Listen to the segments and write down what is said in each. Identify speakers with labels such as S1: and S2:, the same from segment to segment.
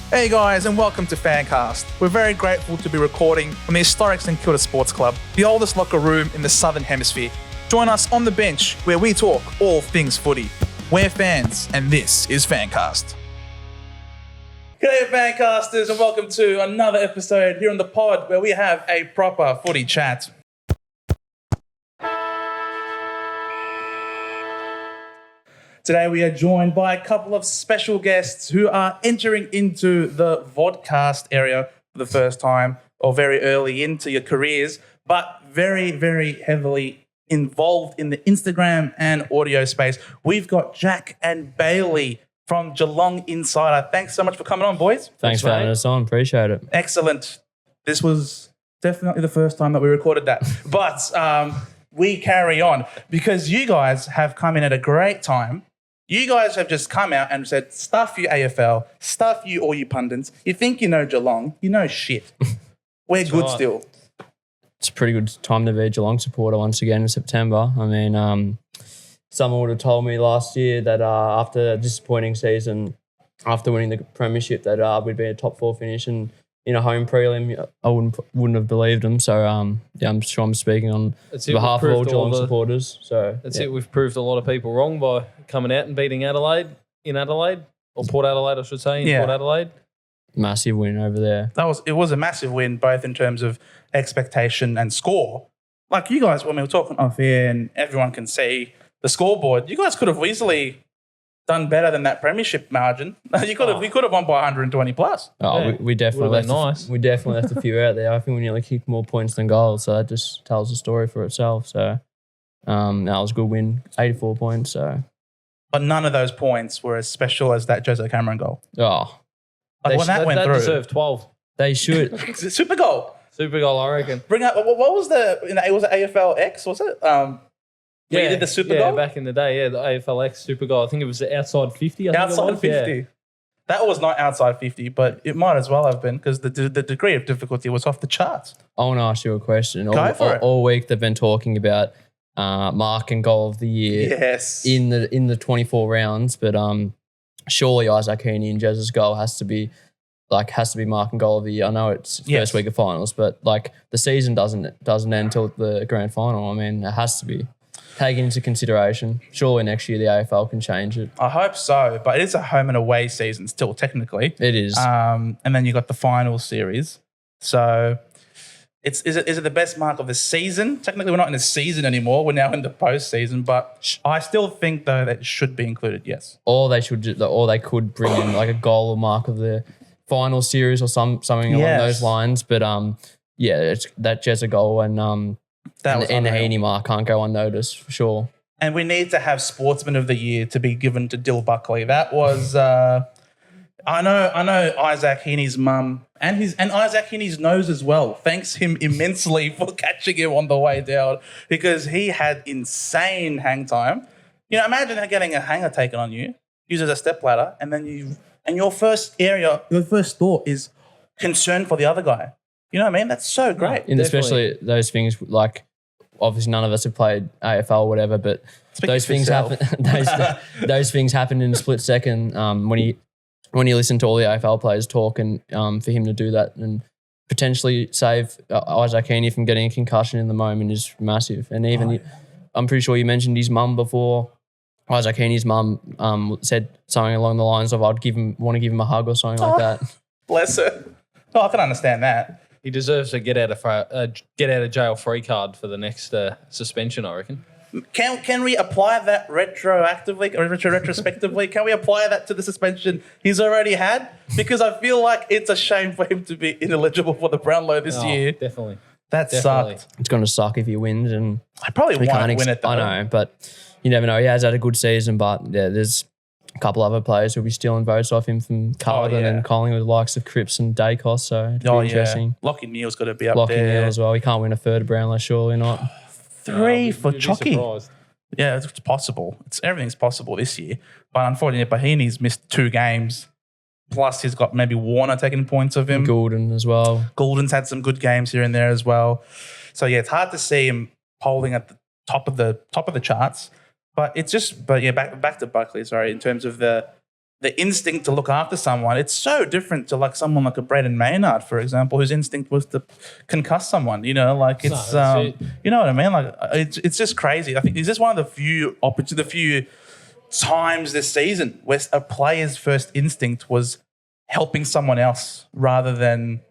S1: Hey guys, and welcome to FanCast. We're very grateful to be recording from the historic St Kilda Sports Club, the oldest locker room in the Southern Hemisphere. Join us on the bench where we talk all things footy. We're fans, and this is FanCast. G'day FanCasters, and welcome to another episode here on the pod where we have a proper footy chat. Today we are joined by a couple of special guests who are entering into the vodcast area for the first time or very early into your careers, but very, very heavily involved in the Instagram and audio space. We've got Jack and Bailey from Geelong Insider. Thanks so much for coming on, boys.
S2: Thanks for having us on. Appreciate it.
S1: Excellent. This was definitely the first time that we recorded that. But we carry on because you guys have come in at a great time. You guys have just come out and said, stuff you AFL, stuff you all you pundits. You think you know Geelong, you know shit. We're good
S3: right.
S1: still.
S2: It's a pretty good time to be a Geelong supporter once again in September. I mean, someone would have told me last year that after a disappointing season, after winning the premiership, that we'd be a top four finish and in a home prelim. I wouldn't have believed them. So I'm sure I'm speaking on behalf of all Geelong supporters. So
S3: that's it. We've proved a lot of people wrong by coming out and beating Adelaide in Adelaide, or Port Adelaide, I should say, in Port Adelaide.
S2: Massive win over there.
S1: It was a massive win, both in terms of expectation and score. Like you guys, when we were talking off air and everyone can see the scoreboard, you guys could have easily done better than that premiership margin. We could have won by 120 plus.
S2: Oh,
S3: Yeah.
S2: we definitely
S3: Would've been
S2: we definitely left a few out there. I think we nearly kicked more points than goals, so that just tells the story for itself. So that was a good win, 84 points. So,
S1: But none of those points were as special as that Jose Cameron goal.
S2: oh,
S1: Like when that went
S3: That
S1: through.
S3: deserved 12.
S2: they should.
S1: Super goal.
S3: Super goal, I reckon.
S1: Bring up, what was was it AFL X, was it? Where you did the super goal?
S3: Yeah, back in the day, the AFLX super goal. I think it was outside 50.
S1: Outside 50.
S3: Yeah.
S1: That was not outside 50, but it might as well have been because the degree of difficulty was off the charts.
S2: I want to ask you a question.
S1: Go for it.
S2: All week they've been talking about mark and goal of the year
S1: Yes.
S2: in the 24 rounds, but surely Isaac Heaney and Jez's goal has to be mark and goal of the year. I know it's first week of finals, but like the season doesn't end until the grand final. I mean, it has to be taken into consideration. Surely next year the AFL can change it.
S1: I hope so, but it is a home and away season still, technically.
S2: It is.
S1: And then you got the final series. So is it the best mark of the season? Technically, we're not in the season anymore. We're now in the postseason, but I still think, though, that it should be included, yes.
S2: Or they could bring in like a goal or mark of the final series or something along those lines. But it's that Jezza goal and the Heaney mark can't go unnoticed for sure.
S1: And we need to have Sportsman of the Year to be given to Dill Buckley. That was I know Isaac Heaney's mum and Isaac Heaney's nose as well. Thanks him immensely for catching him on the way down because he had insane hang time. You know, imagine getting a hanger taken on you, use as a stepladder, and then your first thought is concern for the other guy. You know what I mean? That's so great.
S2: And especially those things, like obviously none of us have played AFL or whatever, but those things happen. Those things happen in a split second. When you listen to all the AFL players talk, and for him to do that and potentially save Isaac Heaney from getting a concussion in the moment is massive. And even I'm pretty sure you mentioned his mum before. Isaac Heaney's mum said something along the lines of, "I'd want to give him a hug" or something like that.
S1: Bless her. Oh, I can understand that.
S3: He deserves a get out of jail free card for the next suspension, I reckon.
S1: Can we apply that retrospectively? Can we apply that to the suspension he's already had? Because I feel like it's a shame for him to be ineligible for the Brownlow this year.
S3: Definitely.
S1: That sucked.
S2: It's going to suck if he wins, and
S1: I probably won't win it though.
S2: I know, but you never know. He has had a good season, but there's a couple other players who'll be stealing votes off him from Carlton and Collingwood, the likes of Cripps and Dacos. So it'd be interesting.
S1: Lockie Neal's got to be up
S2: Lockie
S1: there.
S2: Neal as well. He can't win a third Brownlow, surely not.
S1: 3 for
S3: You'd be
S1: Chocky.
S3: surprised.
S1: Yeah, it's possible. Everything's possible this year. But unfortunately, Bahini's missed 2 games. Plus, he's got maybe Warner taking points of him.
S2: Goulden as well.
S1: Goulden's had some good games here and there as well. So yeah, it's hard to see him polling at the top of the charts. But it's just, back to Buckley. Sorry, in terms of the the instinct to look after someone, it's so different to like someone like a Braden Maynard, for example, whose instinct was to concuss someone. You know, like it's you know what I mean. Like it's just crazy. I think is this one of the few times this season where a player's first instinct was helping someone else rather than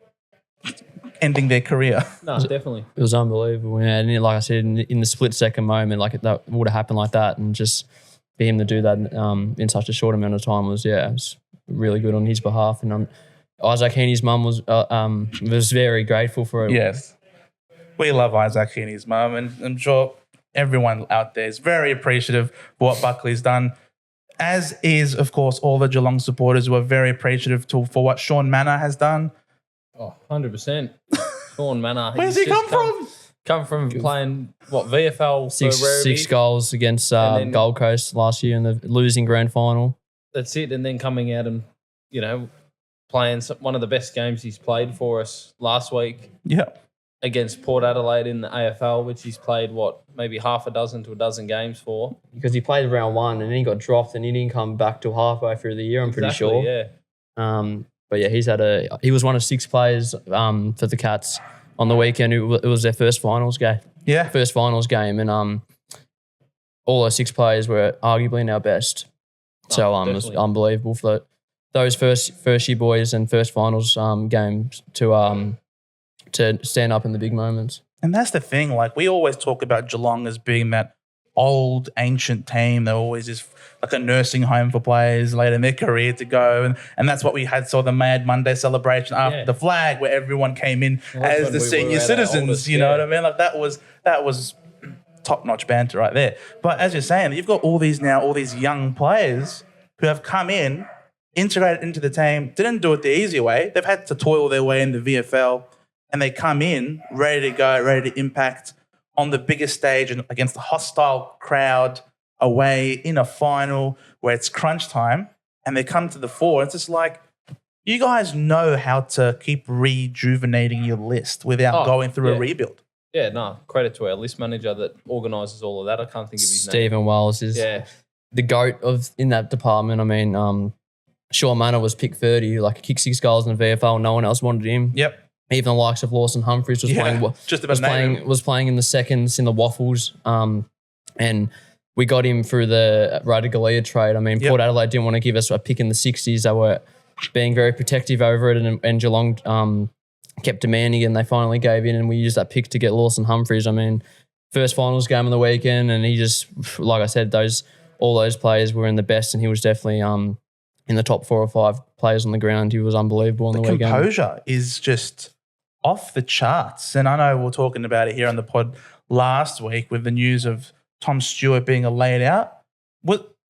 S1: ending their career.
S3: No, definitely.
S2: It was unbelievable. Yeah, and like I said, in the split second moment, like that would have happened like that, and just for him to do that in such a short amount of time was really good on his behalf. And Isaac Heaney's mum was very grateful for it.
S1: Yes. We love Isaac Heaney's mum, and I'm sure everyone out there is very appreciative for what Buckley's done, as is, of course, all the Geelong supporters who are very appreciative for what Sean Manor has done.
S3: Oh, 100%. Sean Manor.
S1: Where's he come from?
S3: Come from playing, VFL
S2: Six goals against Gold Coast last year in the losing grand final.
S3: That's it. And then coming out and, playing one of the best games he's played for us last week.
S1: Yeah.
S3: Against Port Adelaide in the AFL, which he's played, maybe half a dozen to a dozen games for.
S2: Because he played round one and then he got dropped and he didn't come back till halfway through the year, I'm pretty sure.
S3: Yeah.
S2: But yeah, he was one of 6 players for the Cats on the weekend. It was their first finals game.
S1: Yeah.
S2: First finals game. And all those 6 players were arguably in our best. So it was unbelievable for those first year boys and first finals games to stand up in the big moments.
S1: And that's the thing. Like, we always talk about Geelong as being that old, ancient team that always is like a nursing home for players later in their career to go. And that's what we saw the Mad Monday celebration after the flag, where everyone came in as the senior citizens. You know what I mean? Like, that was top-notch banter right there. But as you're saying, you've got all these young players who have come in, integrated into the team, didn't do it the easy way. They've had to toil their way in the VFL, and they come in ready to go, ready to impact on the biggest stage and against a hostile crowd away in a final where it's crunch time, and they come to the fore. It's just like, you guys know how to keep rejuvenating your list without going through a rebuild.
S3: Yeah, no, credit to our list manager that organises all of that. I can't think of his name.
S2: Stephen Wells is the GOAT in that department. I mean, Sean Manor was picked 30, like kicked 6 goals in the VFL. No one else wanted him.
S1: Yep.
S2: Even the likes of Lawson Humphries was playing in the seconds in the waffles. And we got him through the Radigalia trade. I mean, Port Adelaide didn't want to give us a pick in the 60s. They were being very protective over it, and Geelong kept demanding it, and they finally gave in, and we used that pick to get Lawson Humphries. I mean, first finals game of the weekend, and he just, like I said, all those players were in the best, and he was definitely in the top 4 or 5 players on the ground. He was unbelievable on the weekend.
S1: The composure is just off the charts. And I know we were talking about it here on the pod last week with the news of Tom Stewart being laid out.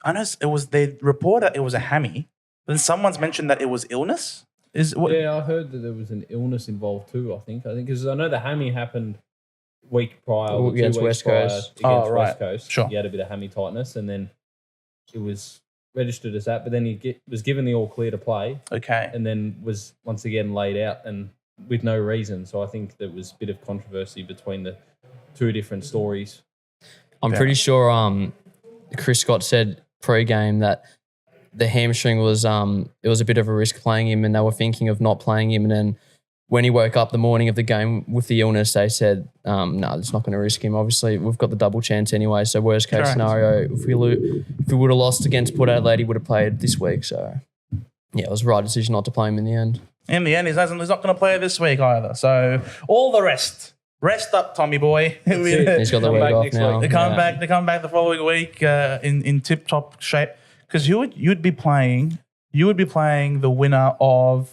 S1: I know they reported it was a hammy. Then someone's mentioned that it was illness.
S3: Yeah, I heard that there was an illness involved too, I think because I know the hammy happened week prior
S2: against West Coast.
S3: West Coast.
S1: Sure.
S3: He had a bit of hammy tightness, and then it was registered as that, but then he was given the all clear to play.
S1: Okay.
S3: And then was once again laid out and with no reason. So I think there was a bit of controversy between the 2 different stories.
S2: I'm pretty sure Chris Scott said pre-game that the hamstring was it was a bit of a risk playing him, and they were thinking of not playing him. And then when he woke up the morning of the game with the illness, they said, no, it's not going to risk him. Obviously, we've got the double chance anyway. So worst case scenario, if we would have lost against Port Adelaide, he would have played this week. So yeah, it was the right decision not to play him in the end.
S1: In the end, he's not going to play this week either. So all the rest up, Tommy boy.
S2: He's got the week off now.
S1: They come back the following week in tip-top shape, because you'd be playing the winner of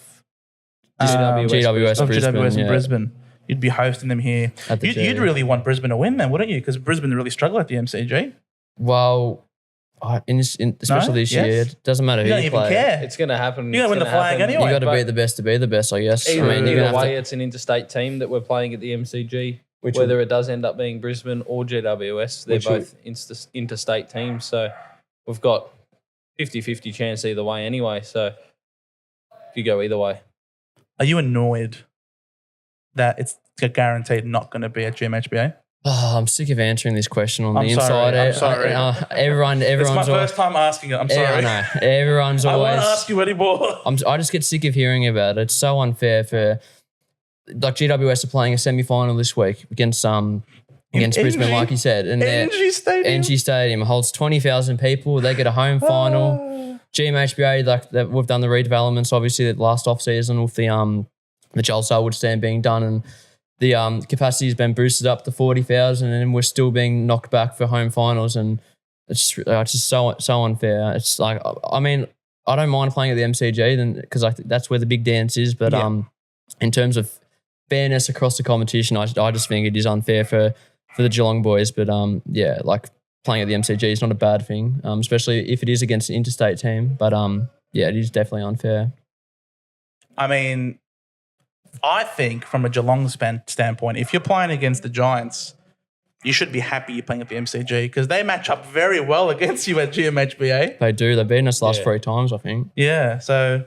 S2: GWS
S1: in Brisbane. You'd be hosting them here. You'd really want Brisbane to win then, wouldn't you? Because Brisbane really struggle at the MCG.
S2: Well, especially this year, it doesn't matter who you play.
S1: Care.
S3: It's going to happen.
S1: You're going to win the flag anyway.
S2: You got to be the best to be the best, I guess.
S3: Either way, it's an interstate team that we're playing at the MCG. Whether it does end up being Brisbane or GWS, they're both interstate teams. So we've got 50-50 chance either way anyway. So if you go either way.
S1: Are you annoyed that it's guaranteed not going to be at GMHBA?
S2: Oh, I'm sick of answering this question on
S1: I'm
S2: the
S1: sorry,
S2: Insider.
S1: I'm sorry.
S2: Everyone's
S1: It's my first time asking it. I'm sorry.
S2: I know. Everyone's
S1: I
S2: always.
S1: won't ask you anymore.
S2: I just get sick of hearing about it. It's so unfair for, like, GWS are playing a semi-final this week against Brisbane, like you said, and
S1: NG
S2: Stadium holds 20,000 people. They get a home final. GMHBA, we've done the redevelopments obviously the last off season with the Joel Selwood stand being done, and the capacity has been boosted up to 40,000, and we're still being knocked back for home finals, and it's just so unfair. It's like, I mean, I don't mind playing at the MCG then because that's where the big dance is, but in terms of fairness across the competition, I just think it is unfair for the Geelong boys. But like playing at the MCG is not a bad thing, especially if it is against an interstate team. But it is definitely unfair.
S1: I mean, I think from a Geelong standpoint, if you're playing against the Giants, you should be happy you're playing at the MCG because they match up very well against you at GMHBA.
S2: They do. They've beaten us the last 3 times, I think.
S1: Yeah. So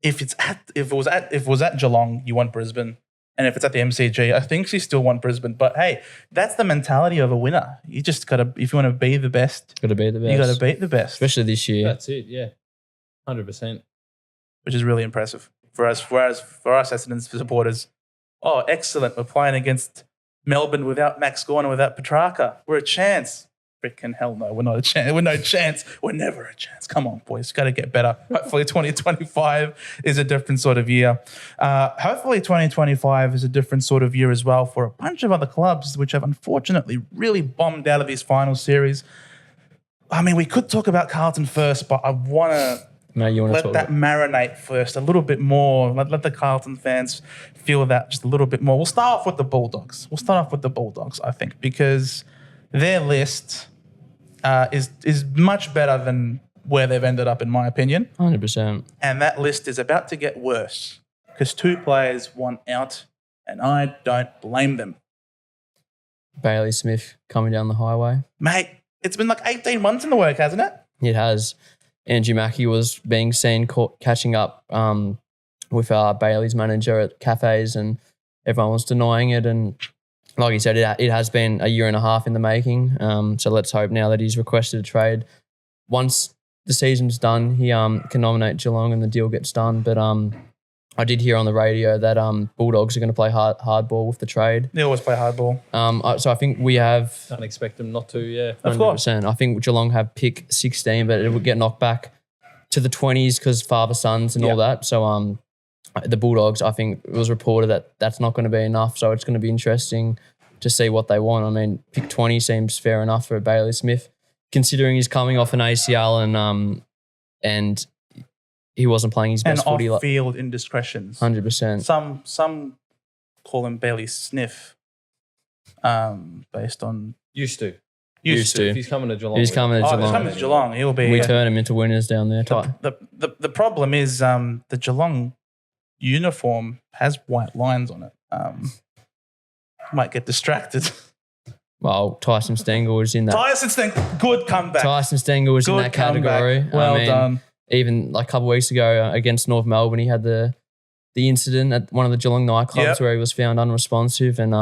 S1: if it was at Geelong, you want Brisbane, and if it's at the MCG, I think you still want Brisbane. But hey, that's the mentality of a winner. You just gotta, if you want to be the best,
S2: got to be the best.
S1: You got to beat the best,
S2: especially this year.
S3: That's it. Yeah, 100%.
S1: Which is really impressive for us Essendon supporters. Oh, excellent! We're playing against Melbourne without Max Gawn and without Petrarca. We're a chance. Freaking hell no, we're not a chance. We're no chance. We're never a chance. Come on, boys. Got to get better. Hopefully 2025 is a different sort of year. Hopefully 2025 is a different sort of year as well for a bunch of other clubs which have unfortunately really bombed out of these final series. I mean, we could talk about Carlton first, but I want to let that marinate first a little bit more. Let the Carlton fans feel that just a little bit more. We'll start off with the Bulldogs. I think, because their list is much better than where they've ended up, in my opinion.
S2: 100%.
S1: And that list is about to get worse because 2 players want out, and I don't blame them.
S2: Bailey Smith coming down the highway.
S1: Mate, it's been like 18 months in the work, hasn't it?
S2: It has. Andrew Mackie was being seen catching up with Bailey's manager at cafes, and everyone was denying it. And like you said, it has been a year and a half in the making. So let's hope now that he's requested a trade. Once the season's done, he can nominate Geelong and the deal gets done. But I did hear on the radio that Bulldogs are going to play hardball with the trade.
S1: They always play hardball.
S2: So I think we have...
S3: Can't expect them not to, yeah.
S2: 100%.
S1: Of course.
S2: I think Geelong have pick 16, but it will get knocked back to the 20s because father-sons and all that. So the Bulldogs, I think it was reported that that's not going to be enough. So it's going to be interesting to see what they want. I mean, pick 20 seems fair enough for Bailey Smith, considering he's coming off an ACL and he wasn't playing his best footy.
S1: Off-field indiscretions.
S2: 100%.
S1: Some call him Bailey Sniff, based on...
S3: Used to.
S2: If
S3: he's coming to Geelong.
S2: He's coming to
S1: Geelong. He'll be...
S2: We turn him into winners down there.
S1: The problem is the Geelong uniform has white lines on it. Might get distracted.
S2: Well, Tyson Stengel was in that.
S1: Good comeback.
S2: Tyson Stengel was in that category.
S1: Well done.
S2: Even like a couple of weeks ago against North Melbourne, he had the incident at one of the Geelong nightclubs where he was found unresponsive. And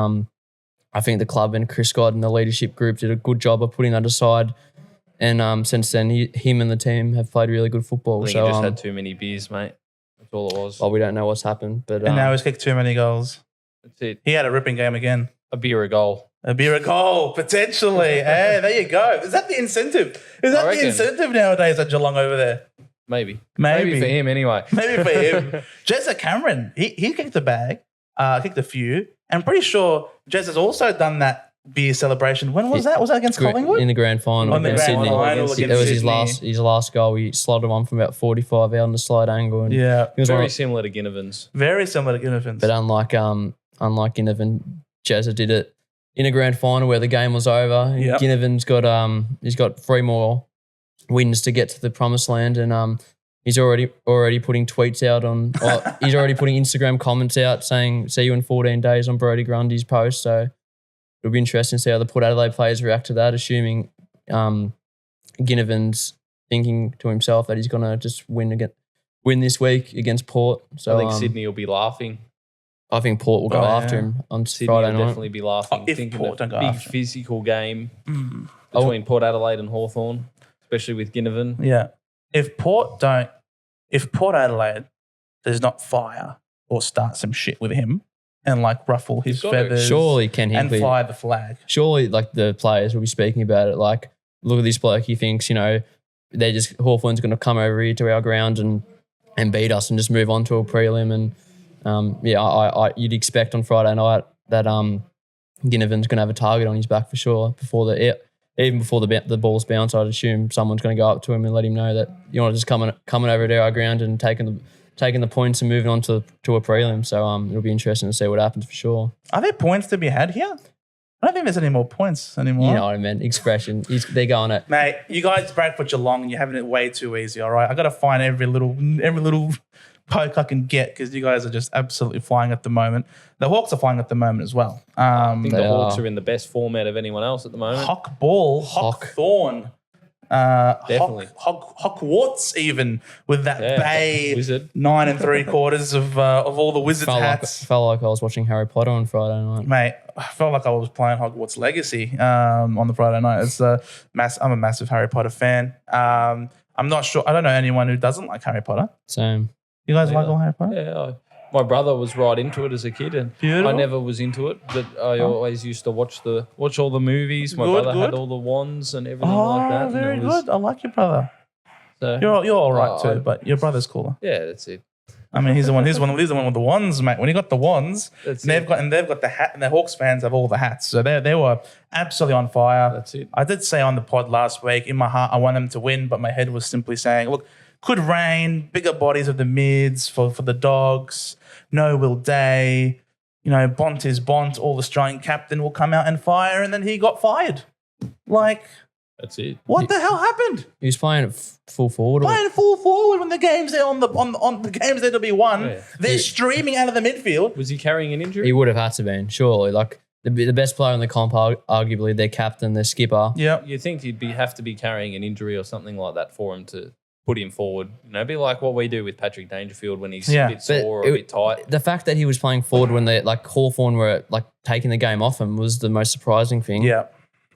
S2: I think the club and Chris Scott and the leadership group did a good job of putting that aside. And since then, him and the team have played really good football.
S3: I think he just had too many beers, mate. That's all it was.
S2: Well, we don't know what's happened. But
S1: and now he's kicked too many goals.
S3: That's it.
S1: He had a ripping game again.
S3: A beer a goal.
S1: A beer a goal, potentially. Hey, there you go. Is that the incentive? Is that the incentive nowadays at Geelong over there?
S3: Maybe for him anyway.
S1: Maybe for him. Jezza Cameron, he kicked the bag, kicked a few. I'm pretty sure Jez has also done that beer celebration. When was that? Was that against Collingwood?
S2: In the grand final against Sydney. That was his last goal. He slotted one from about 45 out on the slide angle. And
S3: very similar to Ginnivan's.
S1: Very similar to Ginnivan's.
S2: But unlike Ginnivan, Jezza did it in a grand final where the game was over. Yep. Ginnivan's got 3 more wins to get to the promised land, and he's already putting tweets out on. He's already putting Instagram comments out saying "See you in 14 days" on Brodie Grundy's post. So it'll be interesting to see how the Port Adelaide players react to that. Assuming Ginnivan's thinking to himself that he's gonna just win this week against Port. So
S3: I think Sydney will be laughing.
S2: I think Port will go after him on
S3: Sydney
S2: Friday
S3: will
S2: night.
S3: definitely be laughing.
S1: If
S3: thinking
S1: Port
S3: of
S1: don't go
S3: big
S1: after him.
S3: physical game between Port Adelaide and Hawthorn, especially with Ginnivan.
S1: Yeah. If Port Adelaide does not fire or start some shit with him and like ruffle his feathers
S2: Surely Ken
S1: and
S2: Hinkley,
S1: fly the flag.
S2: surely like the players will be speaking about it. Like, look at this bloke. He thinks, Hawthorn's going to come over here to our ground and beat us and just move on to a prelim. And you'd expect on Friday night that Ginnivan's going to have a target on his back for sure even before the ball's bounce. I'd assume someone's going to go up to him and let him know that you're not just coming over to our ground and taking the points and moving on to a prelim. So it'll be interesting to see what happens for sure.
S1: Are there points to be had here? I don't think there's any more points anymore.
S2: You know what I mean? Expression. They're going it.
S1: Mate, you guys brag for Geelong and you're having it way too easy, all right? I got to find every little poke I can get because you guys are just absolutely flying at the moment. The Hawks are flying at the moment as well.
S3: I think the Hawks are in the best format of anyone else at the moment.
S1: Hawthorn.
S3: Definitely.
S1: Hogwarts even with that Bay
S3: Wizard.
S1: 9 3/4 of all the Wizards hats.
S2: Felt like I was watching Harry Potter on Friday night.
S1: Mate, I felt like I was playing Hogwarts Legacy on the Friday night. I'm a massive Harry Potter fan. I'm not sure. I don't know anyone who doesn't like Harry Potter.
S2: Same.
S1: You guys like all Harry Potter?
S3: Yeah. My brother was right into it as a kid, and
S1: Beautiful.
S3: I never was into it, but I always used to watch all the movies. My brother had all the wands and everything like that.
S1: Oh, very good. I like your brother.
S3: So,
S1: You're all right too, but your brother's cooler.
S3: yeah, that's it.
S1: I mean, he's the one with the wands, mate. When he got the wands,
S3: That's
S1: they've got the hat, and the Hawks fans have all the hats, so they were absolutely on fire.
S3: That's it.
S1: I did say on the pod last week, in my heart, I want them to win, but my head was simply saying, look, could rain, bigger bodies of the mids for the Dogs. No Will Day, Bont is Bont, all Australian captain will come out and fire, and then he got fired. Like,
S3: That's it.
S1: what the hell happened?
S2: He was playing at full forward.
S1: Playing full forward when the game's there on the game's there to be won.
S3: Yeah.
S1: They're streaming out of the midfield.
S3: Was he carrying an injury?
S2: He would have had to been, surely. Like, the best player in the comp, arguably their captain, their skipper.
S1: Yeah.
S3: You think he'd have to be carrying an injury or something like that for him to put him forward? Be like what we do with Patrick Dangerfield when he's a bit sore or a bit tight.
S2: The fact that he was playing forward when Hawthorn were taking the game off him was the most surprising thing.
S1: Yeah.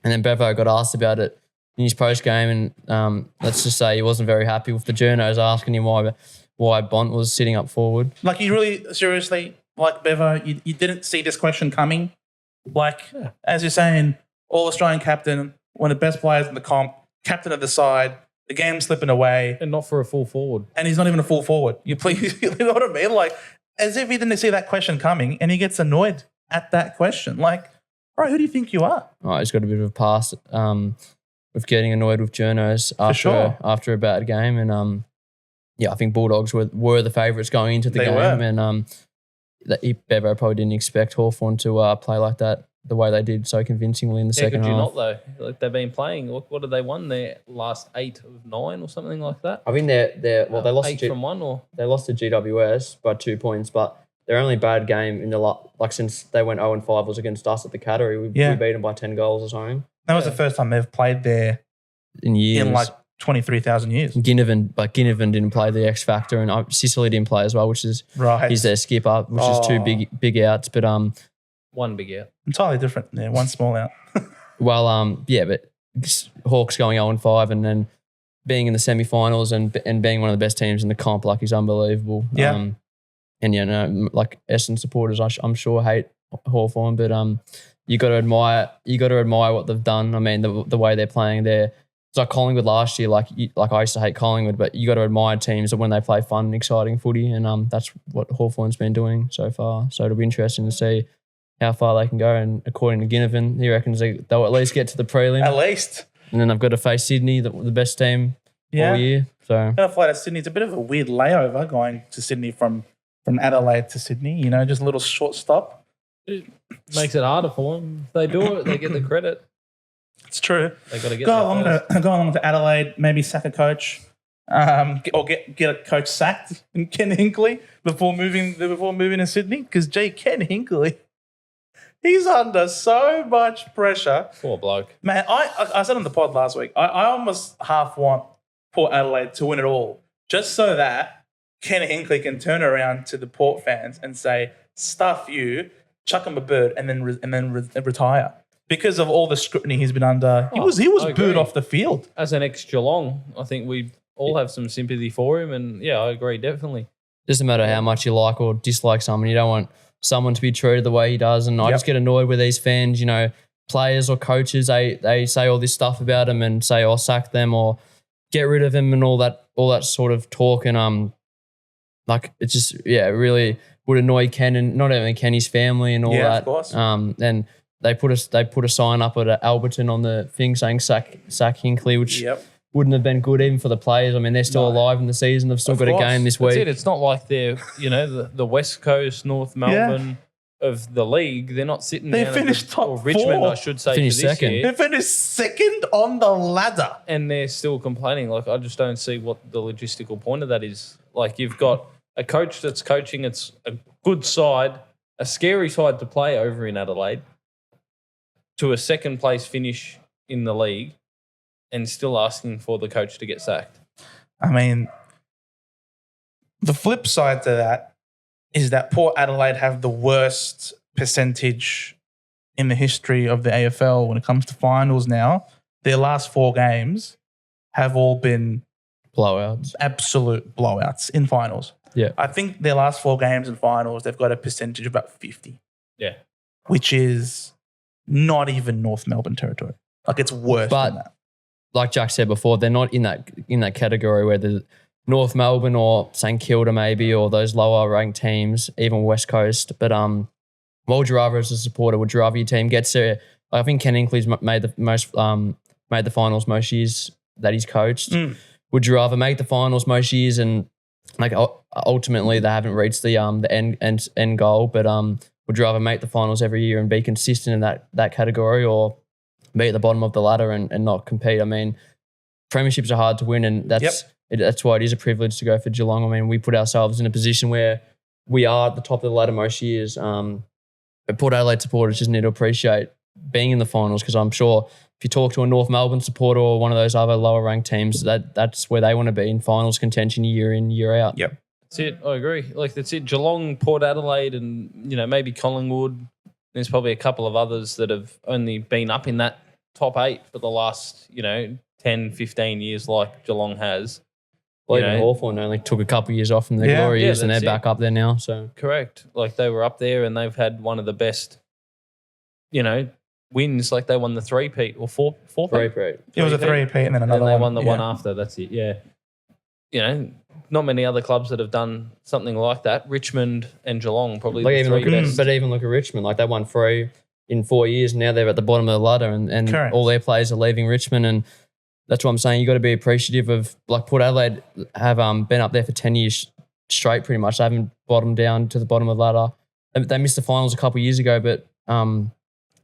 S2: And then Bevo got asked about it in his post game, and let's just say he wasn't very happy with the journos asking him why Bont was sitting up forward.
S1: Like, you really, seriously, like, Bevo, you didn't see this question coming? Like, as you're saying, all-Australian captain, one of the best players in the comp, captain of the side, the game's slipping away.
S3: And not for a full forward.
S1: And he's not even a full forward. You know what I mean? Like, as if he didn't see that question coming, and he gets annoyed at that question. Like, bro, who do you think you are?
S2: Oh, he's got a bit of a pass with getting annoyed with journos after a bad game. And I think Bulldogs were the favourites going into the game.
S1: Were.
S2: And Bevo probably didn't expect Hawthorn to play like that the way they did so convincingly in the second
S3: could
S2: half.
S3: you not though? Like, they've been playing. What did they won? Their last 8 of 9 or something like that.
S2: I mean, they lost
S3: 8 from 1 or
S2: they lost to GWS by 2 points, but their only bad game in the since they went 0-5 was against us at the Cattery. We beat them by 10 goals or something.
S1: That was the first time they've played there
S2: in years.
S1: in like 23,000 years.
S2: Ginnivan didn't play the X Factor, and Sicily didn't play as well, which is he's their skipper, which is 2 big outs. But
S3: one big out.
S1: Entirely different. Yeah, one small out.
S2: But Hawks going 0-5 and then being in the semi-finals and being one of the best teams in the comp, is unbelievable.
S1: Yeah.
S2: Essendon supporters, I'm sure hate Hawthorn, but you got to admire what they've done. I mean, the way they're playing there. It's like Collingwood last year. I used to hate Collingwood, but you got to admire teams when they play fun and exciting footy, and that's what Hawthorn's been doing so far. So it'll be interesting to see how far they can go. And according to Ginnivan, he reckons they'll at least get to the prelim.
S1: At least.
S2: And then they've got to face Sydney, the best team all year. So
S1: Gonna fly to Sydney. It's a bit of a weird layover going to Sydney from Adelaide to Sydney. Just a little short stop.
S3: It makes it harder for them. If they do it, they get the credit.
S1: It's true.
S3: They got to get
S1: go along to Adelaide. Maybe sack a coach, or get a coach sacked in Ken Hinkley before moving to Sydney. Because Ken Hinkley, he's under so much pressure.
S3: Poor bloke.
S1: Man, I said on the pod last week, I almost half want Port Adelaide to win it all, just so that Ken Hinkley can turn around to the Port fans and say, "Stuff you, chuck him a bird, and then retire." Because of all the scrutiny he's been under, he was booed off the field.
S3: As an ex-Geelong, I think we all have some sympathy for him, and yeah, I agree, definitely.
S2: Doesn't matter how much you like or dislike someone, you don't want someone to be treated the way he does. And I just get annoyed with these fans, you know, players or coaches, they say all this stuff about him and say, "I'll sack them," or get rid of him and all that sort of talk. And like it just it really would annoy Ken, and not only Ken, his family and all that.
S1: Of course.
S2: And they put a sign up at Alberton on the thing saying sack Hinkley, which wouldn't have been good even for the players. I mean, they're still alive in the season. They've still got a game this week.
S3: That's it. It's not like they're, you know, the West Coast, North Melbourne of the league. They're not sitting
S1: They
S3: down.
S1: finished top
S3: or Richmond,
S1: 4.
S3: I should say,
S2: Finished
S3: for this
S2: second.
S3: year.
S1: They finished second on the ladder.
S3: And they're still complaining. Like, I just don't see what the logistical point of that is. Like, you've got a coach that's coaching. It's a good side, a scary side to play over in Adelaide, to a second place finish in the league, and still asking for the coach to get sacked.
S1: I mean, the flip side to that is that Port Adelaide have the worst percentage in the history of the AFL when it comes to finals now. Their last 4 games have all been
S2: Blowouts.
S1: absolute blowouts in finals.
S2: Yeah.
S1: I think their last 4 games in finals, they've got a percentage of about 50.
S3: Yeah.
S1: Which is not even North Melbourne territory. Like, it's worse than that.
S2: Like Jack said before, they're not in that category where the North Melbourne or St Kilda maybe, or those lower ranked teams, even West Coast. But what would you rather as a supporter? Would you rather your team gets there? I think Ken Hinkley's made the finals most years that he's coached. Would you rather make the finals most years and like ultimately they haven't reached the end goal, but would you rather make the finals every year and be consistent in that category, or be at the bottom of the ladder and not compete? I mean, premierships are hard to win, and that's why it is a privilege to go for Geelong. I mean, we put ourselves in a position where we are at the top of the ladder most years. But Port Adelaide supporters just need to appreciate being in the finals, because I'm sure if you talk to a North Melbourne supporter or one of those other lower ranked teams, that's where they want to be, in finals contention year in, year out.
S1: Yep.
S3: That's it. I agree. Like, that's it. Geelong, Port Adelaide, and, you know, maybe Collingwood. There's probably a couple of others that have only been up in that top 8 for the last, 10, 15 years like Geelong has.
S2: Well, even Hawthorn only took a couple of years off from their glory years, and they're back up there now. So
S3: correct. Like, they were up there and they've had one of the best, wins. Like, they won the 3-peat or 4-peat.
S1: It was a 3-peat and then another one.
S3: And they won the one after. That's it. Yeah. Not many other clubs that have done something like that. Richmond and Geelong probably the 3 best.
S2: But even look at Richmond. Like, they won 3 in 4 years. Now they're at the bottom of the ladder, and all their players are leaving Richmond. And that's what I'm saying. You got to be appreciative of, like, Port Adelaide have been up there for 10 years straight pretty much. They haven't bottomed down to the bottom of the ladder. They missed the finals a couple of years ago, but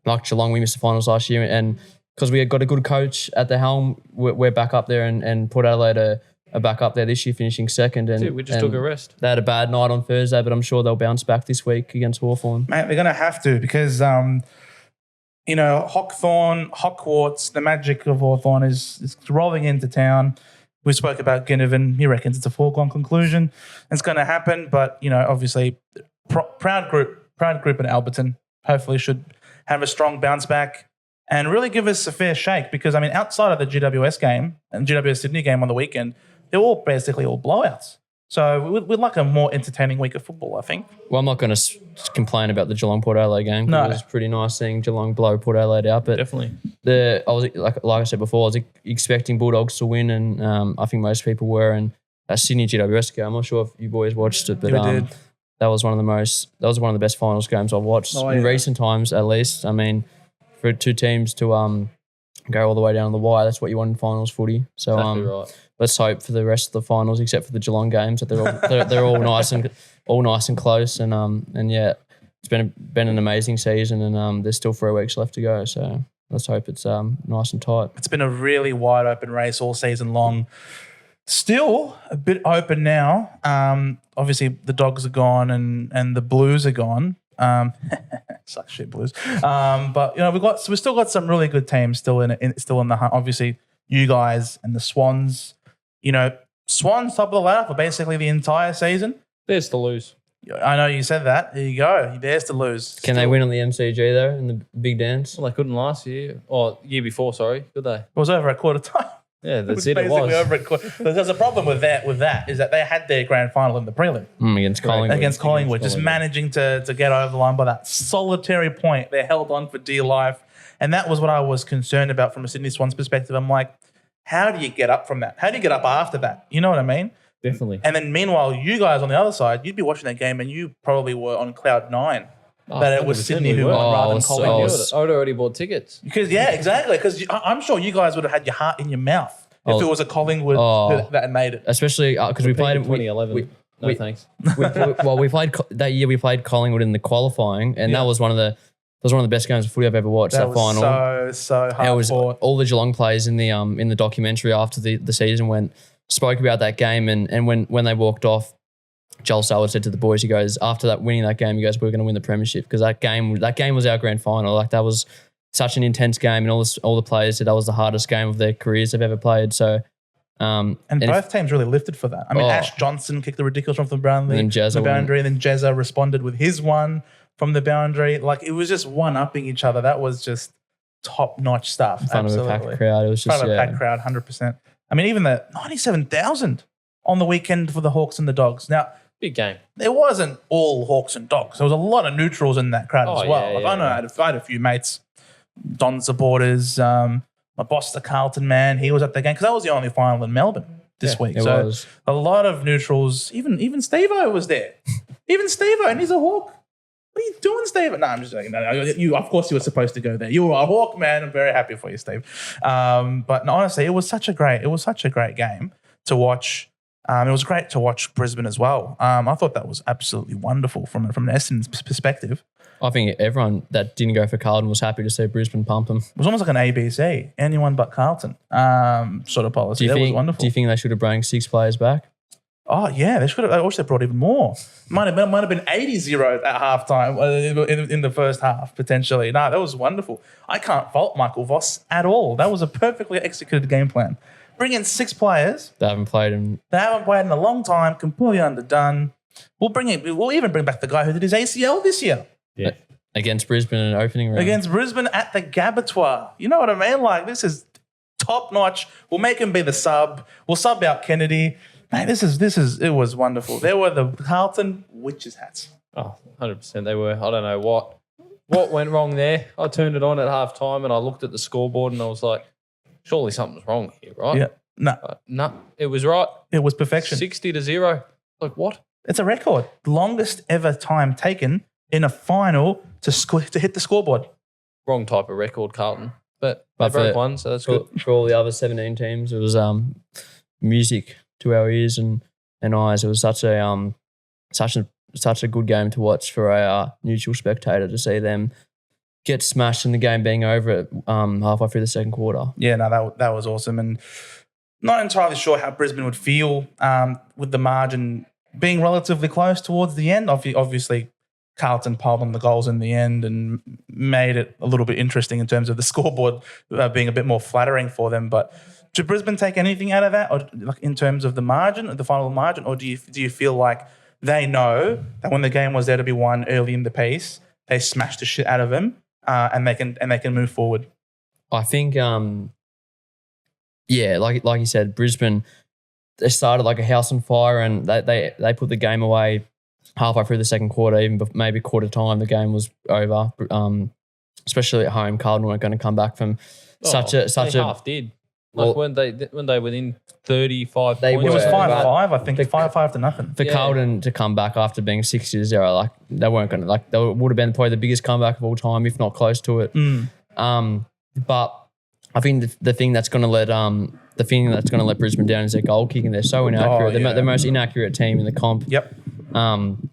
S2: like Geelong, we missed the finals last year. And because we had got a good coach at the helm, we're back up there, and Port Adelaide are back up there this year, finishing second. And
S3: we just took a rest.
S2: They had a bad night on Thursday, but I'm sure they'll bounce back this week against Hawthorn.
S1: Mate, they're going to have to, because, Hawkwarts, the magic of Hawthorn is rolling into town. We spoke about Ginnivan. He reckons it's a foregone conclusion. It's going to happen, but, obviously, proud group in Alberton hopefully should have a strong bounce back and really give us a fair shake, because, I mean, outside of the GWS game and GWS Sydney game on the weekend, they're all basically all blowouts. So we'd like a more entertaining week of football, I think.
S2: Well, I'm not going to complain about the Geelong Port Adelaide game. No. It was pretty nice seeing Geelong blow Port Adelaide out. But
S3: definitely.
S2: I was like I said before, I was expecting Bulldogs to win, and I think most people were. And that Sydney GWS game, I'm not sure if you boys watched it, but
S1: did.
S2: that was one of the best finals games I've watched in recent times, at least. I mean, for 2 teams to go all the way down to the wire, that's what you want in finals footy. So
S3: exactly right.
S2: Let's hope for the rest of the finals, except for the Geelong games, that they're all nice and close. And yeah, it's been an amazing season, and there's still 3 weeks left to go. So let's hope it's nice and tight.
S1: It's been a really wide open race all season long. Still a bit open now. Obviously the Dogs are gone and the Blues are gone. Suck shit, Blues. But we still got some really good teams still in the hunt. Obviously, you guys and the Swans. Swans top of the ladder for basically the entire season.
S3: There's to lose.
S1: I know you said that. There you go. There's to lose.
S2: Can they win on the MCG though in the big dance?
S3: Well, they couldn't last year. Or year before, sorry. Could they?
S1: It was over at quarter time.
S3: Yeah, that's it. It
S1: Basically
S3: was.
S1: over at quarter. There's a problem with that is that they had their grand final in the prelim
S2: Against Collingwood.
S1: against Collingwood, just managing to get over the line by that solitary point. They held on for dear life. And that was what I was concerned about from a Sydney Swans perspective. I'm like, how do you get up from that? How do you get up after that? You know what I mean?
S3: Definitely.
S1: And then meanwhile, you guys on the other side, you'd be watching that game and you probably were on cloud 9 that it was
S3: 100%
S1: Sydney
S3: we
S1: who
S3: were.
S1: won rather than Collingwood.
S3: I would already bought tickets.
S1: Because, yeah, exactly. Because I'm sure you guys would have had your heart in your mouth if it was a Collingwood that had made it.
S2: Especially because we played in
S3: 2011. No thanks.
S2: we played that year. We played Collingwood in the qualifying, and that was one of the best games of footy I've ever watched. That final,
S1: so hard.
S2: It was all the Geelong players in the documentary after the season spoke about that game, and when they walked off, Joel Selwood said to the boys, he goes, after that winning that game, he goes, we're going to win the premiership because that game was our grand final. Like that was such an intense game, and all the players said that was the hardest game of their careers they've ever played. So.
S1: And both teams really lifted for that. I mean, Ash Johnson kicked the ridiculous one from the boundary, and then Jezza responded with his one from the boundary. Like, it was just one-upping each other. That was just top-notch stuff.
S2: In front of a packed crowd. It was just,
S1: in front of a packed crowd, 100%. I mean, even the 97,000 on the weekend for the Hawks and the Dogs. Now,
S3: big game.
S1: It wasn't all Hawks and Dogs. There was a lot of neutrals in that crowd as well. I had a few mates, Don supporters, my boss, the Carlton man, he was at the game because that was the only final in Melbourne this week. So was. A lot of neutrals. Even Steve-O was there. Even Steve-O, and he's a Hawk. What are you doing, Steve? No, I'm just joking. No, of course, you were supposed to go there. You were a Hawk man. I'm very happy for you, Steve. But no, honestly, it was such a great game to watch. It was great to watch Brisbane as well. I thought that was absolutely wonderful from an Essendon's perspective.
S2: I think everyone that didn't go for Carlton was happy to see Brisbane pump them.
S1: It was almost like an ABC, anyone but Carlton sort of policy. That was wonderful.
S2: Do you think they should have brought 6 players back?
S1: Oh, yeah, they should have. I wish they brought even more. Might have been 80-0 at halftime in the first half, potentially. No, that was wonderful. I can't fault Michael Voss at all. That was a perfectly executed game plan. Bring in 6 players.
S2: They haven't played in
S1: a long time, completely underdone. We'll even bring back the guy who did his ACL this year.
S2: Yeah. Against Brisbane in an opening round.
S1: Against Brisbane at the Gabatoir. You know what I mean? Like, this is top notch. We'll make him be the sub. We'll sub out Kennedy. Mate, it was wonderful. There were the Carlton witches hats.
S3: Oh, 100% they were. I don't know what went wrong there. I turned it on at half time and I looked at the scoreboard and I was like, surely something's wrong here, right?
S1: Yeah.
S3: No, it was right.
S1: It was perfection.
S3: 60-0. Like, what?
S1: It's a record. Longest ever time taken in a final to hit the scoreboard.
S3: Wrong type of record, Carlton. But they broke one, so that's good.
S2: For all the other 17 teams, it was music to our ears and eyes. It was such a good game to watch for a neutral spectator to see them get smashed and the game being over at halfway through the second quarter.
S1: Yeah, no, that was awesome. And not entirely sure how Brisbane would feel with the margin being relatively close towards the end. Obviously, Carlton piled on the goals in the end and made it a little bit interesting in terms of the scoreboard being a bit more flattering for them. But did Brisbane take anything out of that, or like in terms of the margin, the final margin, or do you feel like they know that when the game was there to be won early in the piece, they smashed the shit out of them and they can move forward?
S2: I think, like you said, Brisbane, they started like a house on fire and they put the game away halfway through the second quarter, even maybe quarter time, the game was over. Especially at home, Carlton weren't going to come back from such a
S3: half did. Like when they were in 35 points.
S1: It was 5-5, I think. 5-5 to nothing.
S2: For Carlton to come back after being 60-0, like they weren't going to, like they would have been probably the biggest comeback of all time, if not close to it. But I think the thing that's going to let Brisbane down is their goal kicking. They're so inaccurate. They're the most inaccurate team in the comp.
S1: Yep.
S2: And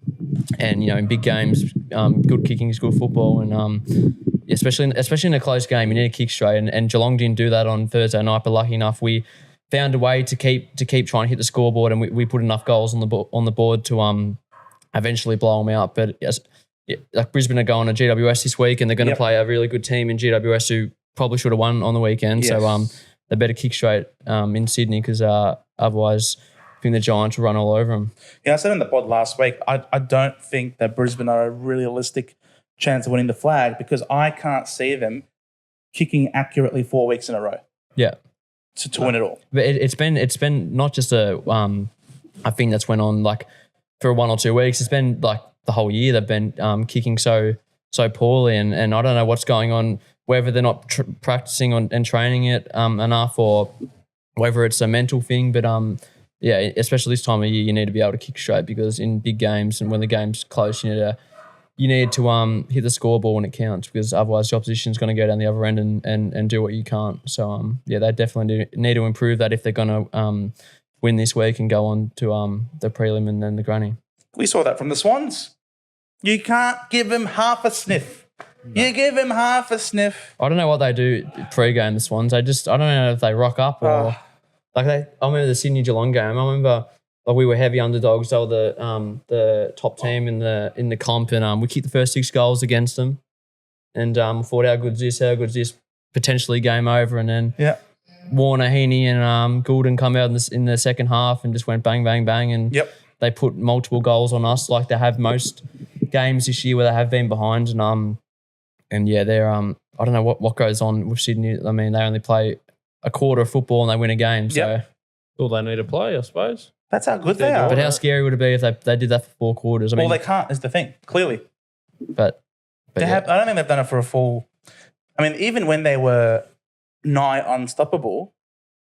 S2: in big games, good kicking is good football, and especially in a close game, you need to kick straight. And Geelong didn't do that on Thursday night, but lucky enough, we found a way to keep trying to hit the scoreboard, and we put enough goals on the board to eventually blow them out. But like Brisbane are going to GWS this week, and they're going to play a really good team in GWS who probably should have won on the weekend. Yes. So they better kick straight in Sydney because otherwise think the Giants will run all over them.
S1: Yeah, I said in the pod last week, I don't think that Brisbane are a realistic chance of winning the flag because I can't see them kicking accurately 4 weeks in a row.
S2: Yeah.
S1: To win it all.
S2: But it's been not just a thing that's went on like for 1 or 2 weeks. It's been like the whole year they've been kicking so poorly, and I don't know what's going on. Whether they're not practicing and training it enough, or whether it's a mental thing. But yeah, especially this time of year, you need to be able to kick straight because in big games and when the game's close, you need to hit the scoreboard when it counts because otherwise the opposition's going to go down the other end and do what you can't. So, yeah, they definitely need to improve that if they're going to win this week and go on to the prelim and then the granny. We
S1: saw that from the Swans. You can't give him half a sniff. No. You give him half a sniff.
S2: I don't know what they do pre-game, the Swans. I don't know if they rock up or... I remember the Sydney Geelong game. I remember... Like we were heavy underdogs. They were the top team in the comp, and we kicked the first 6 goals against them. And thought, how good's this? Potentially game over, and then Warner, Heaney, and Goulden come out in the second half and just went bang, bang, bang, and they put multiple goals on us, like they have most games this year where they have been behind, and yeah, they're I don't know what goes on with Sydney. I mean, they only play a quarter of football and they win a game, so
S3: all they need to play, I suppose.
S1: That's how good they are.
S2: But how scary would it be if they did that for 4 quarters? I mean,
S1: they can't is the thing, clearly.
S2: But
S1: I don't think they've done it for a full... I mean, even when they were nigh unstoppable,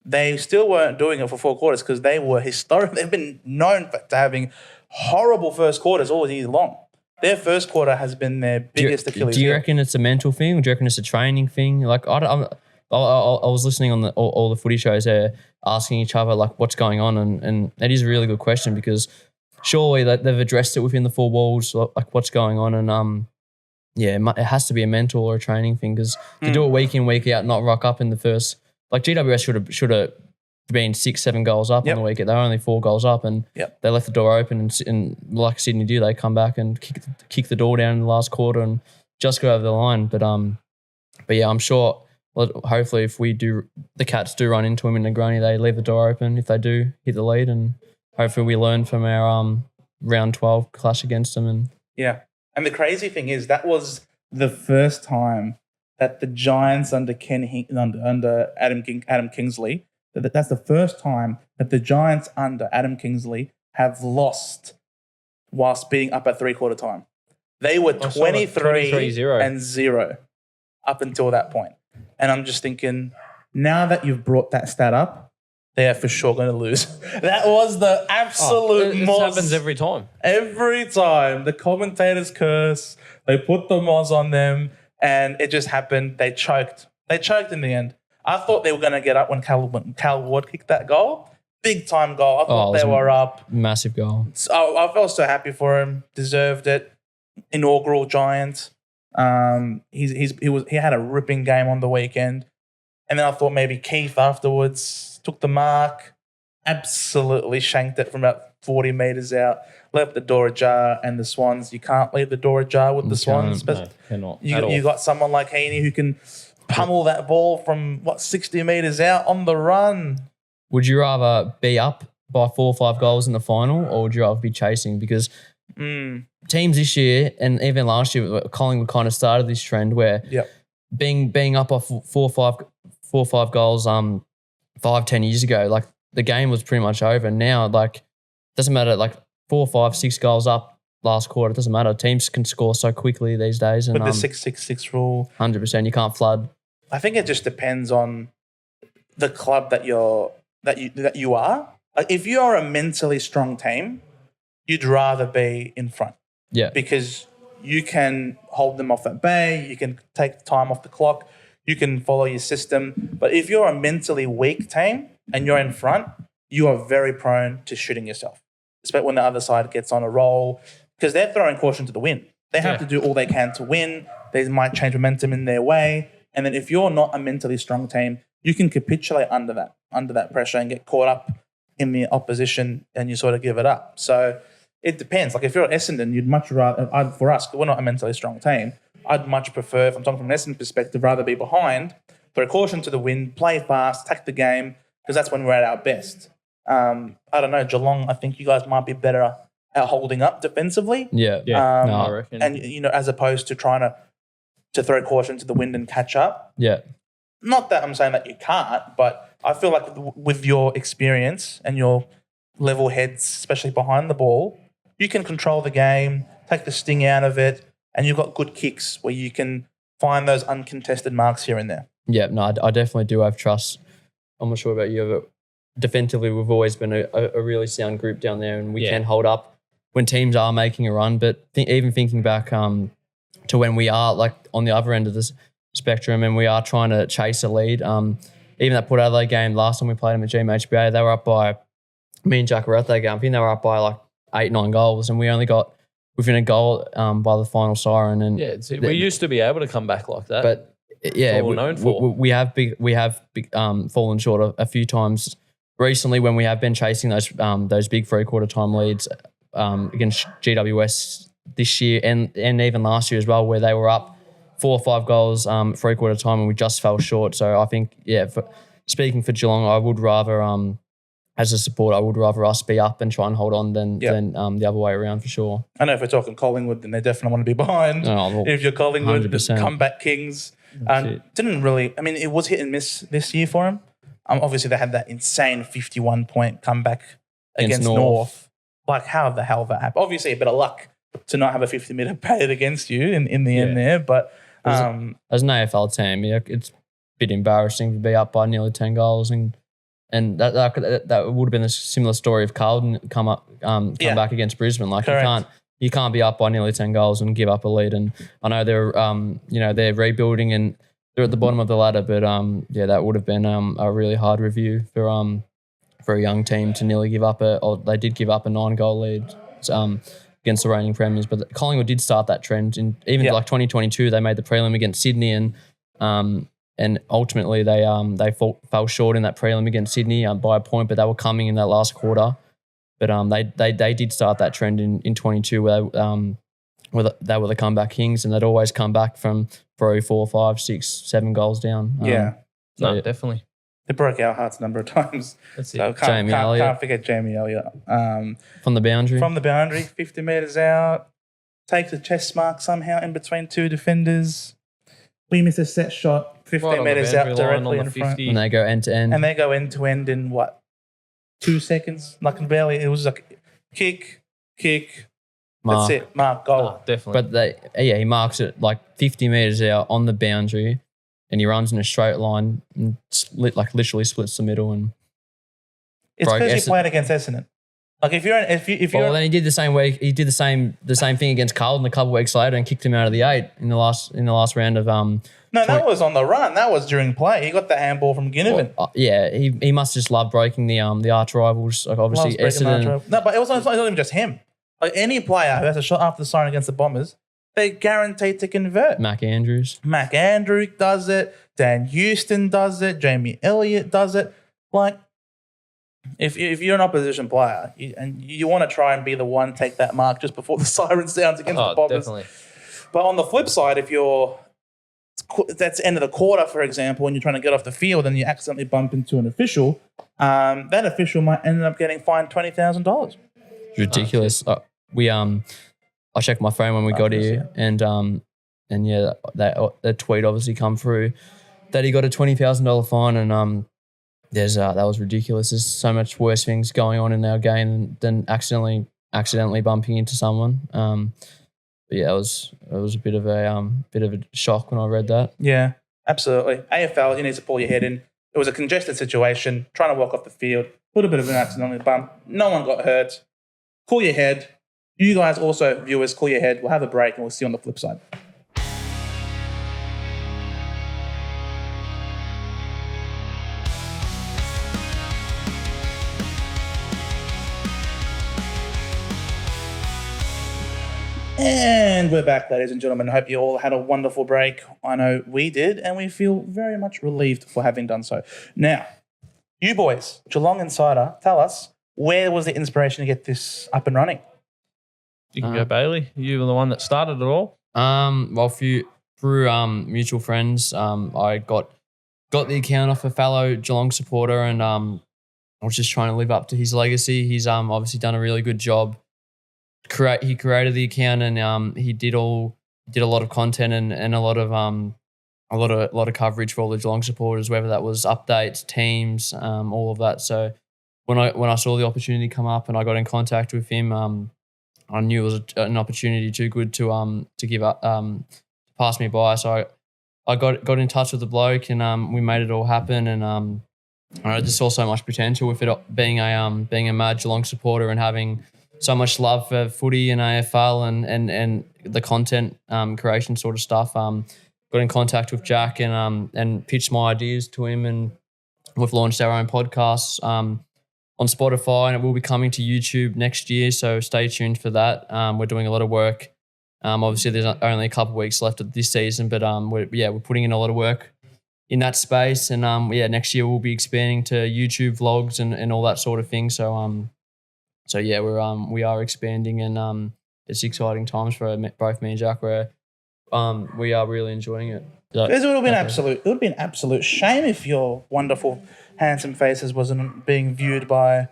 S1: they still weren't doing it for 4 quarters because they were historic. They've been known for having horrible first quarters all year long. Their first quarter has been their biggest Achilles heel.
S2: Do you reckon it's a mental thing? Or do you reckon it's a training thing? Like, I was listening on all the footy shows there, asking each other like what's going on, and that is a really good question because surely they've addressed it within the 4 walls, like what's going on, and it has to be a mental or a training thing because to do it week in week out, not rock up in the first, like GWS should have been 6-7 goals up on the weekend. They were only 4 goals up, and they left the door open, and like Sydney do, they come back and kick the door down in the last quarter and just go over the line. But yeah, I'm sure. Well, hopefully, if the Cats do run into him in the granny, they leave the door open. If they do, hit the lead, and hopefully we learn from our round 12 clash against them. And
S1: the crazy thing is that was the first time that the Giants under Adam Kingsley. That's the first time that the Giants under Adam Kingsley have lost whilst being up at 3/4 time. They were 23-0 up until that point. And I'm just thinking, now that you've brought that stat up, they are for sure going to lose. That was the absolute
S3: It happens every time.
S1: Every time. The commentators curse. They put the moz on them, and it just happened. They choked. They choked in the end. I thought they were going to get up when Cal Ward kicked that goal. Big time goal. I thought they were up.
S2: Massive goal.
S1: So I felt so happy for him. Deserved it. Inaugural Giant. He had a ripping game on the weekend, and then I thought maybe Keith afterwards took the mark, absolutely shanked it from about 40 metres out, left the door ajar, and the Swans. You can't leave the door ajar with the Swans.
S3: But cannot.
S1: You got someone like Heaney who can pummel that ball from 60 metres out on the run.
S2: Would you rather be up by 4 or 5 goals in the final, or would you rather be chasing? Because teams this year and even last year, Collingwood kind of started this trend where being up by 4 or 5 goals 5-10 years ago, like the game was pretty much over. Now, like, doesn't matter, like 4, 5, 6 goals up last quarter, it doesn't matter. Teams can score so quickly these days. And
S1: with the 6-6-6 rule,
S2: 100%, you can't flood.
S1: I think it just depends on the club that you are. Like, if you are a mentally strong team, you'd rather be in front.
S2: Yeah.
S1: Because you can hold them off at bay, you can take time off the clock, you can follow your system. But if you're a mentally weak team and you're in front, you are very prone to shooting yourself, especially when the other side gets on a roll, because they're throwing caution to the wind. They have to do all they can to win. They might change momentum in their way. And then if you're not a mentally strong team, you can capitulate under that pressure and get caught up in the opposition, and you sort of give it up. So it depends. Like if you're at Essendon, you'd much rather, for us, we're not a mentally strong team, I'd much prefer, if I'm talking from an Essendon perspective, rather be behind, throw caution to the wind, play fast, attack the game, because that's when we're at our best. I don't know, Geelong, I think you guys might be better at holding up defensively.
S2: Yeah.
S3: I reckon.
S1: And, as opposed to trying to throw caution to the wind and catch up.
S2: Yeah.
S1: Not that I'm saying that you can't, but I feel like with your experience and your level heads, especially behind the ball, you can control the game, take the sting out of it, and you've got good kicks where you can find those uncontested marks here and there.
S2: Yeah, no, I definitely do have trust. I'm not sure about you, but defensively we've always been a really sound group down there, and we can hold up when teams are making a run. But even thinking back to when we are like on the other end of this spectrum and we are trying to chase a lead, even that Port Adelaide game last time we played them at GMHBA, they were up by, me and Jack were at that game, I think they were up by like 8-9 goals, and we only got within a goal by the final siren. And
S3: we used to be able to come back like that.
S2: But
S3: That's all we're known for.
S2: we have fallen short a few times recently when we have been chasing those big 3/4 time leads against GWS this year and even last year as well, where they were up 4 or 5 goals 3/4 time and we just fell short. So I think, speaking for Geelong, I would rather as a supporter, I would rather us be up and try and hold on than the other way around for sure.
S1: I know if we're talking Collingwood, then they definitely want to be behind. If you're Collingwood,
S2: 100%.
S1: Comeback kings. Didn't really, it was hit and miss this year for him. Obviously, they had that insane 51-point comeback against North. Like, how the hell that happened? Obviously, a bit of luck to not have a 50-metre paid against you in the end there. But
S2: as an AFL team, it's a bit embarrassing to be up by nearly 10 goals and that would have been a similar story if Carlton come back against Brisbane. Like,
S1: correct.
S2: you can't be up by nearly 10 goals and give up a lead. And I know they're rebuilding and they're at the bottom of the ladder, but that would have been a really hard review for a young team to nearly give up they did give up a 9-goal lead against the reigning premiers. But Collingwood did start that trend. And even like 2022, they made the prelim against Sydney and ultimately they fell short in that prelim against Sydney by a point, but they were coming in that last quarter. But they did start that trend in 22 where they were the comeback kings, and they'd always come back from 3, 4, 5, 6, 7 goals down.
S3: Definitely.
S1: They broke our hearts a number of times.
S3: That's it.
S1: So can't forget Jamie Elliott.
S2: From the boundary. 50 metres out, takes a chest mark somehow in between 2 defenders. We miss a set shot 15 metres out directly in front. And they go end to end.
S1: And they go end to end in 2 seconds? Like, barely. It was like kick,
S2: mark.
S1: That's it. Mark, goal.
S3: Oh, definitely.
S2: But he marks it like 50 metres out on the boundary, and he runs in a straight line and literally splits the middle. And
S1: it's because he played against Essendon. Like, if you're
S2: then he did the same way. He did the same thing against Carlton a couple of weeks later and kicked him out of the 8 in the last round of
S1: No, that was on the run. That was during play. He got the handball from Ginnivan.
S2: He must just love breaking the arch rivals. Like, obviously Essendon.
S1: No, but it's not even just him. Like, any player who has a shot after the siren against the Bombers, they're guaranteed to convert.
S2: Mac Andrew
S1: does it. Dan Houston does it. Jamie Elliott does it. Like, if you're an opposition player and you want to try and be the one take that mark just before the siren sounds against the Bombers.
S3: Definitely.
S1: But on the flip side, if that's the end of the quarter, for example, and you're trying to get off the field and you accidentally bump into an official, that official might end up getting fined $20,000.
S2: Ridiculous. I checked my phone when we got here, and that tweet obviously come through that he got a $20,000 fine, and that was ridiculous. There's so much worse things going on in our game than accidentally bumping into someone. It was a bit of a shock when I read that.
S1: Yeah, absolutely. AFL, you need to pull your head in. It was a congested situation, trying to walk off the field, a little bit of an accidental bump. No one got hurt. Cool your head. You guys also, viewers, cool your head. We'll have a break and we'll see you on the flip side. And we're back, ladies and gentlemen. I hope you all had a wonderful break. I know we did, and we feel very much relieved for having done so. Now, you boys, Geelong Insider, tell us, where was the inspiration to get this up and running?
S3: You can go, Bailey. You were the one that started it all.
S2: Well, through mutual friends, I got the account off a fellow Geelong supporter, and I was just trying to live up to his legacy. He's obviously done a really good job. He created the account, and he did a lot of content and a lot of coverage for all the Geelong supporters, whether that was updates, teams, all of that. So when I saw the opportunity come up and I got in contact with him, I knew it was an opportunity too good to give up, pass me by. So I got in touch with the bloke, and we made it all happen. And I just saw so much potential with it being a mad Geelong supporter and having so much love for footy and AFL and the content creation sort of stuff. Got in contact with Jack and pitched my ideas to him, and we've launched our own podcasts on Spotify, and it will be coming to YouTube next year. So stay tuned for that. We're doing a lot of work. Obviously, there's only a couple of weeks left of this season, but we're putting in a lot of work in that space. And next year we'll be expanding to YouTube vlogs and all that sort of thing. So we are expanding, and it's exciting times for both me and Jack. Where we are really enjoying it. So,
S1: it would be an absolute shame if your wonderful, handsome faces wasn't being viewed by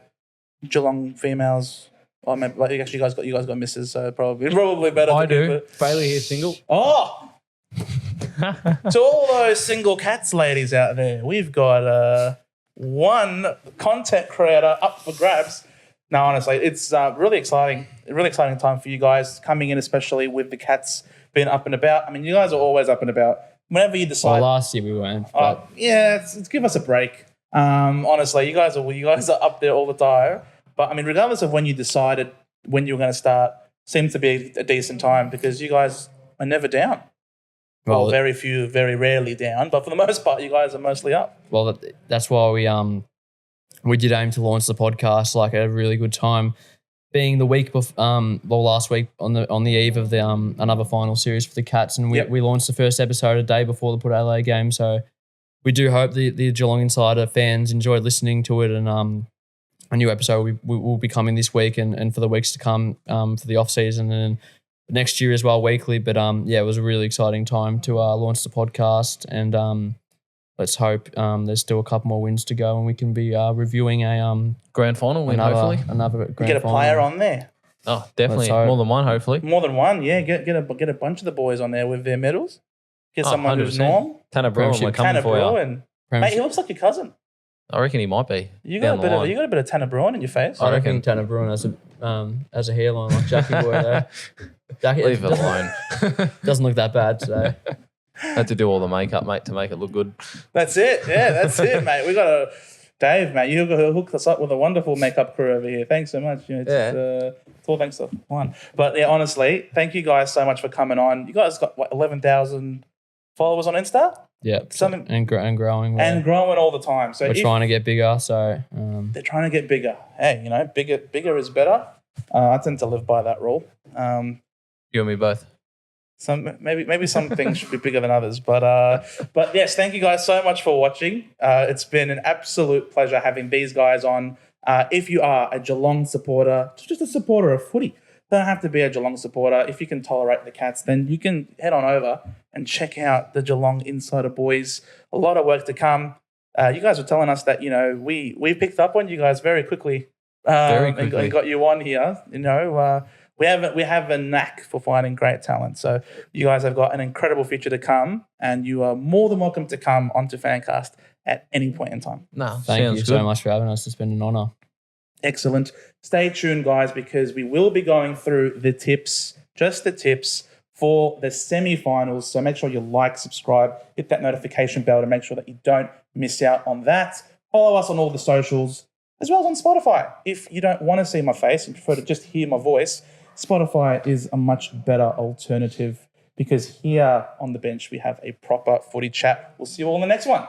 S1: Geelong females. Oh, maybe, like, actually, you guys got misses, so probably better.
S3: I do. Bailey here, single.
S1: Oh, to all those single Cats ladies out there, we've got one content creator up for grabs. No, honestly, it's really exciting time for you guys coming in, especially with the Cats being up and about. I mean, you guys are always up and about. Whenever you decide.
S2: Well, last year we weren't.
S1: It's give us a break. Honestly, you guys are up there all the time. But I mean, regardless of when you decided when you were going to start, seems to be a decent time because you guys are never down. Well, very rarely down, but for the most part, you guys are mostly up.
S2: Well, that's why we did aim to launch the podcast like at a really good time, being the week before, last week on the eve of the another final series for the Cats, and we launched the first episode a day before the Port Adelaide game. So we do hope the Geelong Insider fans enjoyed listening to it, and a new episode will be coming this week and for the weeks to come for the off season and next year as well, weekly. But it was a really exciting time to launch the podcast, and let's hope there's still a couple more wins to go and we can be reviewing a
S3: grand final win, hopefully.
S2: Another grand
S1: get a
S2: final.
S1: player on there.
S3: Oh, definitely. More than one, hopefully.
S1: More than one, yeah. Get a bunch of the boys on there with their medals. Get someone
S3: 100%.
S1: who's Norm.
S3: Tanner Bruin, we're coming for you.
S1: Mate, he looks like your cousin.
S3: I reckon he might be.
S1: You got a bit of Tanner Bruin in your face.
S2: I reckon Tanner Bruin has a hairline like Jackie boy there. Jackie,
S3: leave it alone.
S2: Doesn't look that bad today.
S3: Had to do all the makeup, mate, to make it look good.
S1: That's it. Yeah, that's it, mate. We got Dave, mate. You hooked us up with a wonderful makeup crew over here. Thanks so much. It's all thanks to one. But yeah, honestly, thank you guys so much for coming on. You guys got 11,000 followers on Insta.
S2: Yeah, and growing.
S1: And growing all the time. So
S2: we're trying to get bigger. So
S1: they're trying to get bigger. Hey, bigger is better. I tend to live by that rule.
S3: You and me both.
S1: Maybe some things should be bigger than others, but yes, thank you guys so much for watching. It's been an absolute pleasure having these guys on. If you are a Geelong supporter, just a supporter of footy, don't have to be a Geelong supporter. If you can tolerate the Cats, then you can head on over and check out the Geelong Insider boys. A lot of work to come. You guys were telling us that we picked up on you guys very quickly. And got you on here. We have a knack for finding great talent. So you guys have got an incredible future to come, and you are more than welcome to come onto FanCast at any point in time.
S2: Thank you so much for having us. It's been an honour.
S1: Excellent. Stay tuned, guys, because we will be going through the tips, just the tips for the semi-finals. So make sure you like, subscribe, hit that notification bell to make sure that you don't miss out on that. Follow us on all the socials, as well as on Spotify. If you don't want to see my face and prefer to just hear my voice, Spotify is a much better alternative because here on the bench we have a proper footy chat. We'll see you all in the next one.